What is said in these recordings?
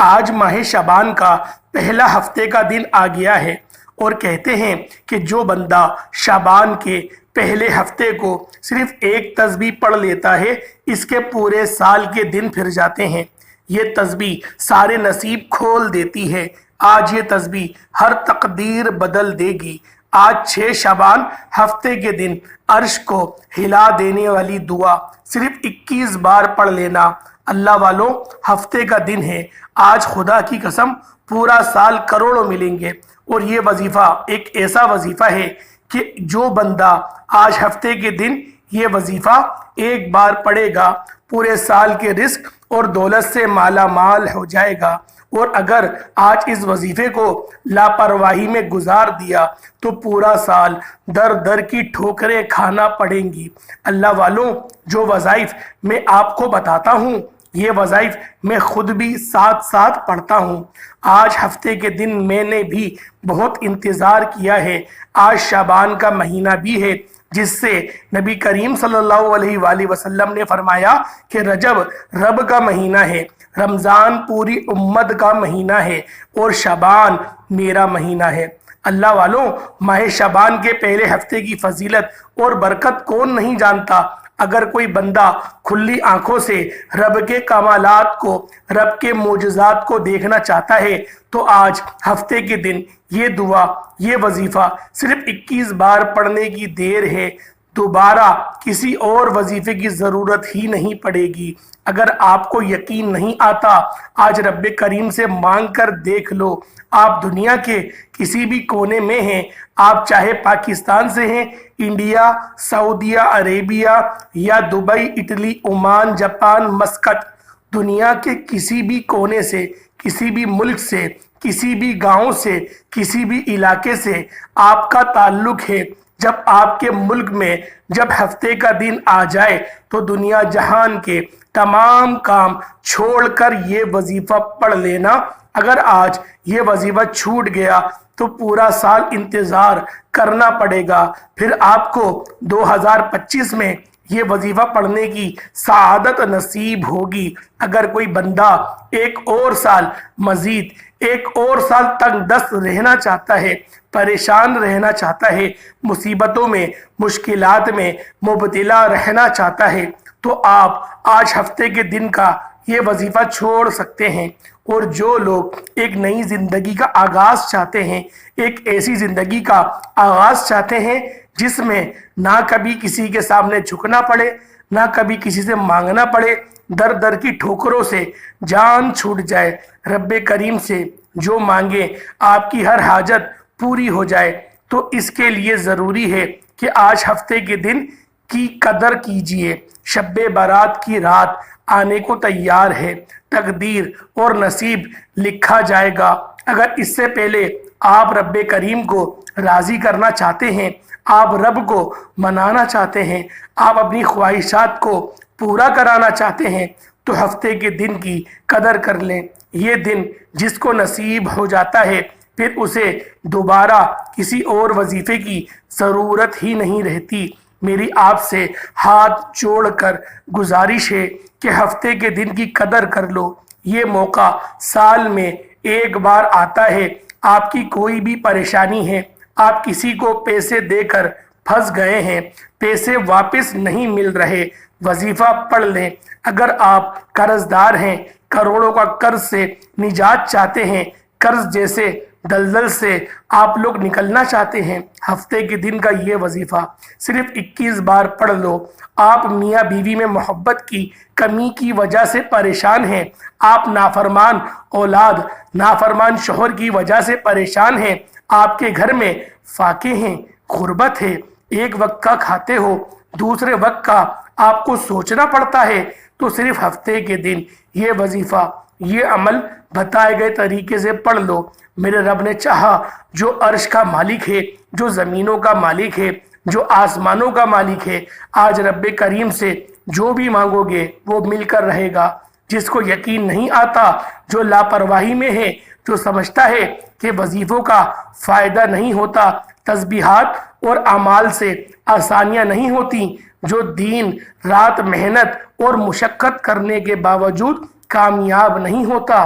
آج ماہ شعبان کا پہلا ہفتے کا دن آ گیا ہے اور کہتے ہیں کہ جو بندہ شعبان کے پہلے ہفتے کو صرف ایک تسبیح پڑھ لیتا ہے اس کے پورے سال کے دن پھر جاتے ہیں۔ یہ تسبیح سارے نصیب کھول دیتی ہے۔ آج یہ تسبیح ہر تقدیر بدل دے گی۔ آج 6 شعبان ہفتے کے دن عرش کو ہلا دینے والی دعا صرف 21 بار پڑھ لینا۔ اللہ والوں، ہفتے کا دن ہے۔ آج خدا کی قسم پورا سال کروڑوں ملیں گے، اور یہ وظیفہ ایک ایسا وظیفہ ہے کہ جو بندہ آج ہفتے کے دن یہ وظیفہ ایک بار پڑھے گا پورے سال کے رزق اور دولت سے مالا مال ہو جائے گا، اور اگر آج اس وظیفے کو لاپرواہی میں گزار دیا تو پورا سال در در کی ٹھوکریں کھانا پڑیں گی۔ اللہ والوں، جو وظائف میں آپ کو بتاتا ہوں یہ وظائف میں خود بھی ساتھ ساتھ پڑھتا ہوں۔ آج ہفتے کے دن میں نے بھی بہت انتظار کیا ہے۔ آج شعبان کا مہینہ بھی ہے، جس سے نبی کریم صلی اللہ علیہ وآلہ وسلم نے فرمایا کہ رجب رب کا مہینہ ہے، رمضان پوری امت کا مہینہ ہے، اور شعبان میرا مہینہ ہے۔ اللہ والوں، ماہ شعبان کے پہلے ہفتے کی فضیلت اور برکت کون نہیں جانتا؟ اگر کوئی بندہ کھلی آنکھوں سے رب کے کمالات کو، رب کے معجزات کو دیکھنا چاہتا ہے تو آج ہفتے کے دن یہ دعا، یہ وظیفہ صرف 21 بار پڑھنے کی دیر ہے۔ دوبارہ کسی اور وظیفے کی ضرورت ہی نہیں پڑے گی۔ اگر آپ کو یقین نہیں آتا، آج رب کریم سے مانگ کر دیکھ لو۔ آپ دنیا کے کسی بھی کونے میں ہیں، آپ چاہے پاکستان سے ہیں، انڈیا، سعودیہ عربیہ یا Dubai, Italy, Oman, Japan, Muscat, دنیا کے کسی بھی کونے سے، کسی بھی ملک سے، کسی بھی گاؤں سے، کسی بھی علاقے سے آپ کا تعلق ہے، جب آپ کے ملک میں جب ہفتے کا دن آ جائے تو دنیا جہان کے تمام کام چھوڑ کر یہ وظیفہ پڑھ لینا۔ اگر آج یہ وظیفہ چھوٹ گیا تو پورا سال انتظار کرنا پڑے گا۔ پھر آپ کو 2025 میں یہ وظیفہ پڑھنے کی سعادت نصیب ہوگی۔ اگر کوئی بندہ ایک اور سال مزید، ایک اور سال تنگ دست رہنا چاہتا ہے، پریشان رہنا چاہتا ہے، مصیبتوں میں، مشکلات میں مبتلا رہنا چاہتا ہے، تو آپ آج ہفتے کے دن کا یہ وظیفہ چھوڑ سکتے ہیں۔ اور جو لوگ ایک نئی زندگی کا آغاز چاہتے ہیں، ایک ایسی زندگی کا آغاز چاہتے ہیں جس میں نہ کبھی کسی کے سامنے جھکنا پڑے، نہ کبھی کسی سے مانگنا پڑے، در در کی ٹھوکروں سے جان چھوٹ جائے، رب کریم سے جو مانگے آپ کی ہر حاجت پوری ہو جائے، تو اس کے لیے ضروری ہے کہ آج ہفتے کے دن کی قدر کیجئے۔ شب برات کی رات آنے کو تیار ہے، تقدیر اور نصیب لکھا جائے گا۔ اگر اس سے پہلے آپ رب کریم کو راضی کرنا چاہتے ہیں، آپ رب کو منانا چاہتے ہیں، آپ اپنی خواہشات کو پورا کرانا چاہتے ہیں، تو ہفتے کے دن کی قدر کر لیں۔ یہ دن جس کو نصیب ہو جاتا ہے پھر اسے دوبارہ کسی اور وظیفے کی ضرورت ہی نہیں رہتی۔ میری آپ سے ہاتھ جوڑ کر گزارش ہے کہ ہفتے کے دن کی قدر کر لو۔ یہ موقع سال میں ایک بار آتا ہے۔ آپ کی کوئی بھی پریشانی ہے، آپ کسی کو پیسے دے کر پھنس گئے ہیں، پیسے واپس نہیں مل رہے، وظیفہ پڑھ لیں۔ اگر آپ قرض دار ہیں، کروڑوں کا قرض سے نجات چاہتے ہیں، قرض جیسے دلدل سے آپ لوگ نکلنا چاہتے ہیں، ہفتے کے دن کا یہ وظیفہ صرف 21 بار پڑھ لو۔ آپ میاں بیوی میں محبت کی کمی کی وجہ سے پریشان ہیں، آپ نافرمان اولاد، نافرمان شوہر کی وجہ سے پریشان ہیں، آپ کے گھر میں فاقے ہیں، غربت ہے، ایک وقت کا کھاتے ہو، دوسرے وقت کا آپ کو سوچنا پڑتا ہے، تو صرف ہفتے کے دن یہ وظیفہ، یہ عمل بتائے گئے طریقے سے پڑھ لو۔ میرے رب نے چاہا، جو عرش کا مالک ہے، جو زمینوں کا مالک ہے، جو آسمانوں کا مالک ہے، آج رب کریم سے جو بھی مانگو گے وہ مل کر رہے گا۔ جس کو یقین نہیں آتا، جو لاپرواہی میں ہے، جو سمجھتا ہے کہ وظیفوں کا فائدہ نہیں ہوتا، تسبیحات اور اعمال سے آسانیاں نہیں ہوتی، جو دن رات محنت اور مشقت کرنے کے باوجود کامیاب نہیں ہوتا،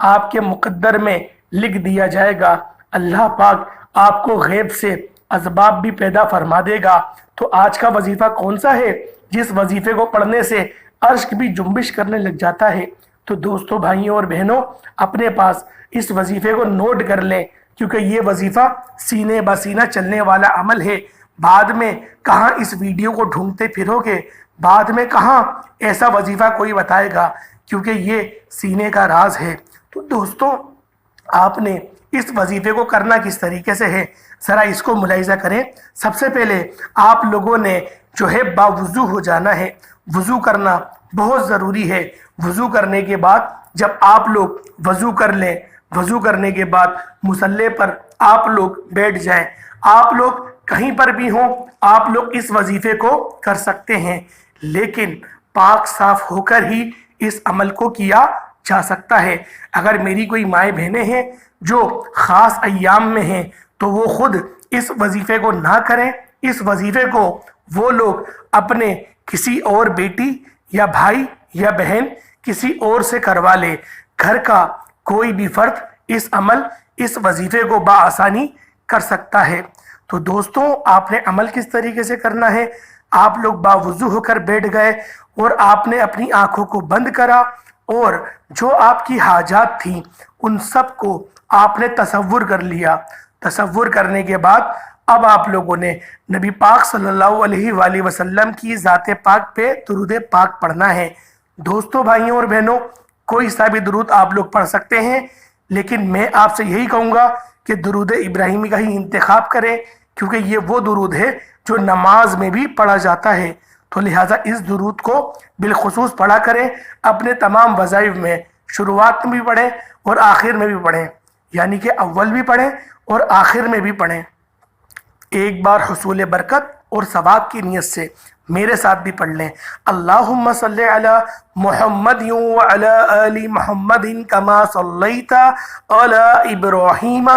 آپ کے مقدر میں لکھ دیا جائے گا۔ اللہ پاک آپ کو غیب سے اسباب بھی پیدا فرما دے گا۔ تو آج کا وظیفہ کون سا ہے جس وظیفے کو پڑھنے سے عرش بھی جنبش کرنے لگ جاتا ہے؟ تو دوستوں، بھائیوں اور بہنوں، اپنے پاس اس وظیفے کو نوٹ کر لیں، کیونکہ یہ وظیفہ سینے بسینہ چلنے والا عمل ہے۔ بعد میں کہاں اس ویڈیو کو ڈھونڈتے پھرو گے، بعد میں کہاں ایسا وظیفہ کوئی بتائے گا، کیونکہ یہ سینے کا راز ہے۔ تو دوستوں، آپ نے اس وظیفے کو کرنا کس طریقے سے ہے، ذرا اس کو ملاحظہ کریں۔ سب سے پہلے آپ لوگوں نے جو ہے باوضو ہو جانا ہے۔ وضو کرنا بہت ضروری ہے۔ وضو کرنے کے بعد جب آپ لوگ وضو کر لیں، وضو کرنے کے بعد مصلی پر آپ لوگ بیٹھ جائیں۔ آپ لوگ کہیں پر بھی ہوں، آپ لوگ اس وظیفے کو کر سکتے ہیں، لیکن پاک صاف ہو کر ہی اس عمل کو کیا جا سکتا ہے۔ اگر میری کوئی مائیں بہنیں ہیں جو خاص ایام میں ہیں تو وہ خود اس وظیفے کو نہ کریں۔ اس وظیفے کو وہ لوگ اپنے کسی اور بیٹی یا بھائی یا بہن کسی اور سے کروا لے۔ گھر کا کوئی بھی فرد اس وظیفے کو بآسانی کر سکتا ہے۔ تو دوستوں، آپ نے عمل کس طریقے سے کرنا ہے؟ آپ لوگ باوضو ہو کر بیٹھ گئے اور آپ نے اپنی آنکھوں کو بند کرا، اور جو آپ کی حاجات تھیں ان سب کو آپ نے تصور کر لیا۔ تصور کرنے کے بعد اب آپ لوگوں نے نبی پاک صلی اللہ علیہ وآلہ وسلم کی ذات پاک پہ درود پاک پڑھنا ہے۔ دوستوں، بھائیوں اور بہنوں، کوئی سا بھی درود آپ لوگ پڑھ سکتے ہیں، لیکن میں آپ سے یہی کہوں گا کہ درود ابراہیمی کا ہی انتخاب کریں، کیونکہ یہ وہ درود ہے جو نماز میں بھی پڑھا جاتا ہے۔ تو لہٰذا اس درود کو بالخصوص پڑھا کریں۔ اپنے تمام وظائف میں شروعات میں بھی پڑھیں اور آخر میں بھی پڑھیں، یعنی کہ اول بھی پڑھیں اور آخر میں بھی پڑھیں۔ ایک بار حصول برکت اور ثواب کی نیت سے میرے ساتھ بھی پڑھ لیں۔ اللہم صلی علی محمد وعلی آل محمد کما صلیت علی ابراہیم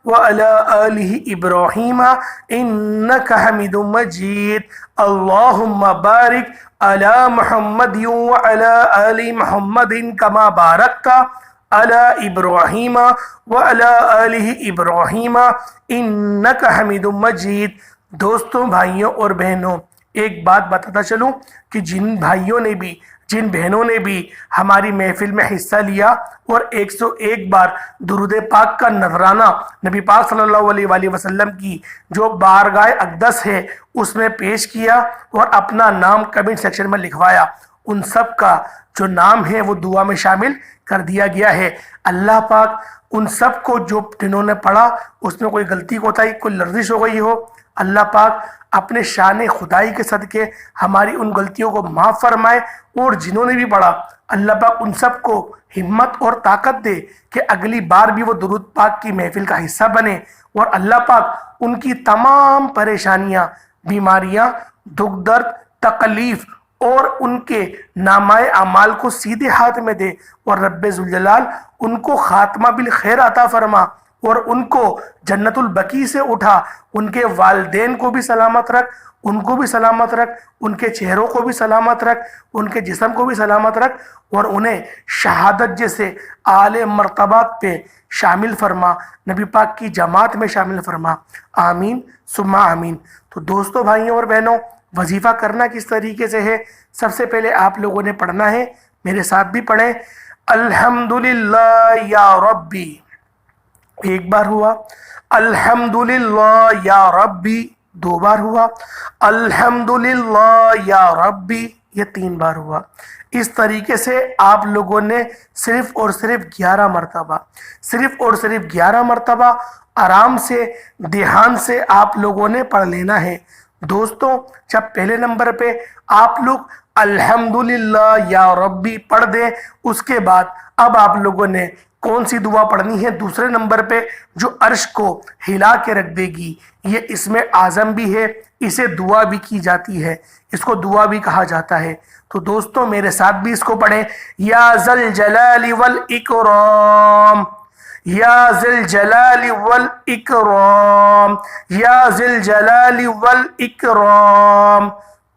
وعلی آل ابراہیم انک حمید مجید۔ اللہم بارک علی محمد وعلی آل محمد کما بارکت علی ابراہیم وعلی آل ابراہیم انک حمید مجید۔ دوستوں، بھائیوں اور بہنوں، ایک بات بتاتا چلوں کہ جن بھائیوں نے بھی، جن بہنوں نے بھی ہماری محفل میں حصہ لیا اور 101 بار درود پاک کا نذرانہ نبی پاک صلی اللہ علیہ وآلہ وسلم کی جو بارگاہ اقدس ہے اس میں پیش کیا اور اپنا نام کمنٹ سیکشن میں لکھوایا، ان سب کا جو نام ہے وہ دعا میں شامل کر دیا گیا ہے۔ اللہ پاک ان سب کو جو جنہوں نے پڑھا اس میں کوئی غلطی کوتاہی، کوئی لرزش ہو گئی ہو، اللہ پاک اپنے شان خدائی کے صدقے ہماری ان غلطیوں کو معاف فرمائے، اور جنہوں نے بھی پڑھا اللہ پاک ان سب کو ہمت اور طاقت دے کہ اگلی بار بھی وہ درود پاک کی محفل کا حصہ بنے، اور اللہ پاک ان کی تمام پریشانیاں، بیماریاں، دکھ درد، تکلیف اور ان کے نامۂ اعمال کو سیدھے ہاتھ میں دے، اور رب ذوالجلال ان کو خاتمہ بالخیر عطا فرما، اور ان کو جنت البقیع سے اٹھا، ان کے والدین کو بھی سلامت رکھ، ان کو بھی سلامت رکھ، ان کے چہروں کو بھی سلامت رکھ، ان کے جسم کو بھی سلامت رکھ، اور انہیں شہادت جیسے اعلی مرتبات پہ شامل فرما، نبی پاک کی جماعت میں شامل فرما، آمین ثم آمین۔ تو دوستوں، بھائیوں اور بہنوں، وظیفہ کرنا کس طریقے سے ہے؟ سب سے پہلے آپ لوگوں نے پڑھنا ہے، میرے ساتھ بھی پڑھیں، الحمدللہ یا ربی، ایک بار ہوا، الحمدللہ یا ربی، دو بار ہوا، الحمدللہ یا ربی، یہ 3 بار ہوا۔ اس طریقے سے آپ لوگوں نے صرف اور صرف 11 مرتبہ، صرف اور صرف 11 مرتبہ آرام سے، دھیان سے آپ لوگوں نے پڑھ لینا ہے۔ دوستوں، جب پہلے نمبر پہ آپ لوگ الحمدللہ یا ربی پڑھ دیں، اس کے بعد اب آپ لوگوں نے کون سی دعا پڑھنی ہے دوسرے نمبر پہ جو عرش کو ہلا کے رکھ دے گی؟ یہ اسم اعظم بھی ہے، اسے دعا بھی کی جاتی ہے، اس کو دعا بھی کہا جاتا ہے۔ تو دوستوں، میرے ساتھ بھی اس کو پڑھیں، یا ذل جلال والاکرام، یا ذل جلال والاکرام، یا ذل جلال والاکرام۔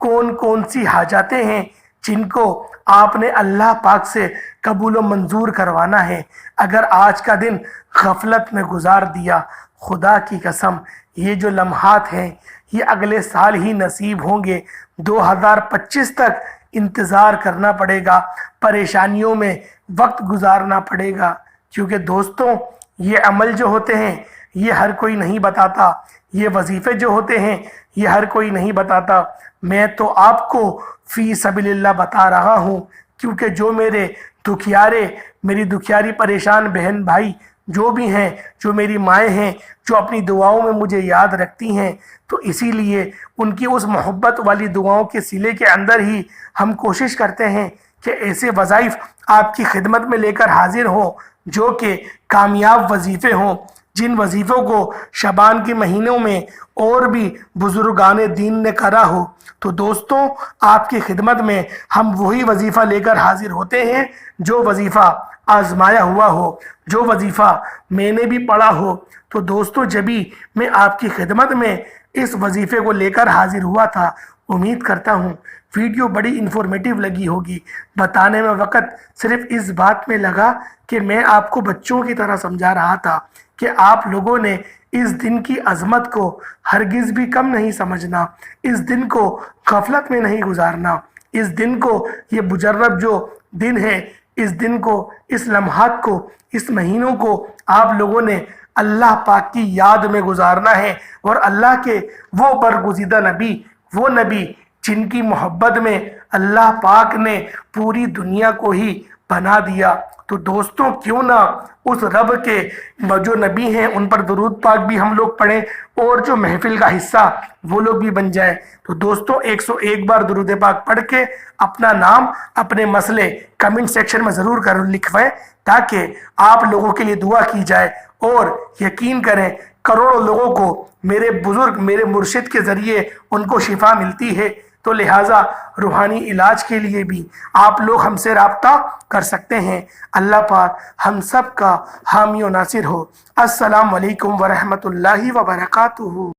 کون کون سی حاجاتیں ہیں جن کو آپ نے اللہ پاک سے قبول و منظور کروانا ہے۔ اگر آج کا دن غفلت میں گزار دیا، خدا کی قسم یہ جو لمحات ہیں یہ اگلے سال ہی نصیب ہوں گے۔ 2025 تک انتظار کرنا پڑے گا، پریشانیوں میں وقت گزارنا پڑے گا، کیونکہ دوستوں یہ عمل جو ہوتے ہیں یہ ہر کوئی نہیں بتاتا، یہ وظیفے جو ہوتے ہیں یہ ہر کوئی نہیں بتاتا۔ میں تو آپ کو فی سبیل اللہ بتا رہا ہوں، کیونکہ جو میرے دکھیارے، میری دکھیاری پریشان بہن بھائی جو بھی ہیں، جو میری مائیں ہیں، جو اپنی دعاؤں میں مجھے یاد رکھتی ہیں، تو اسی لیے ان کی اس محبت والی دعاؤں کے سلے کے اندر ہی ہم کوشش کرتے ہیں کہ ایسے وظائف آپ کی خدمت میں لے کر حاضر ہوں جو کہ کامیاب وظیفے ہوں، جن وظیفوں کو شعبان کے مہینوں میں اور بھی بزرگان دین نے کرا ہو۔ تو دوستوں آپ کی خدمت میں ہم وہی وظیفہ لے کر حاضر ہوتے ہیں جو وظیفہ آزمایا ہوا ہو، جو وظیفہ میں نے بھی پڑھا ہو۔ تو دوستوں جبھی میں آپ کی خدمت میں اس وظیفے کو لے کر حاضر ہوا تھا، امید کرتا ہوں ویڈیو بڑی انفارمیٹیو لگی ہوگی۔ بتانے میں وقت صرف اس بات میں لگا کہ میں آپ کو بچوں کی طرح سمجھا رہا تھا کہ آپ لوگوں نے اس دن کی عظمت کو ہرگز بھی کم نہیں سمجھنا، اس دن کو غفلت میں نہیں گزارنا، اس دن کو، یہ مجرب جو دن ہے، اس دن کو، اس لمحات کو، اس مہینوں کو آپ لوگوں نے اللہ پاک کی یاد میں گزارنا ہے، اور اللہ کے وہ برگزیدہ نبی، وہ نبی جن کی محبت میں اللہ پاک نے پوری دنیا کو ہی بنا دیا۔ تو دوستوں کیوں نہ اس رب کے جو نبی ہیں ان پر درود پاک بھی ہم لوگ پڑھیں، اور جو محفل کا حصہ وہ لوگ بھی بن جائیں۔ تو دوستوں 101 بار درود پاک پڑھ کے اپنا نام، اپنے مسئلے کمنٹ سیکشن میں ضرور لکھوائیں، تاکہ آپ لوگوں کے لیے دعا کی جائے۔ اور یقین کریں کروڑوں لوگوں کو میرے بزرگ، میرے مرشد کے ذریعے ان کو شفا ملتی ہے، تو لہٰذا روحانی علاج کے لیے بھی آپ لوگ ہم سے رابطہ کر سکتے ہیں۔ اللہ پاک ہم سب کا حامی و ناصر ہو۔ السلام علیکم ورحمۃ اللہ وبرکاتہ۔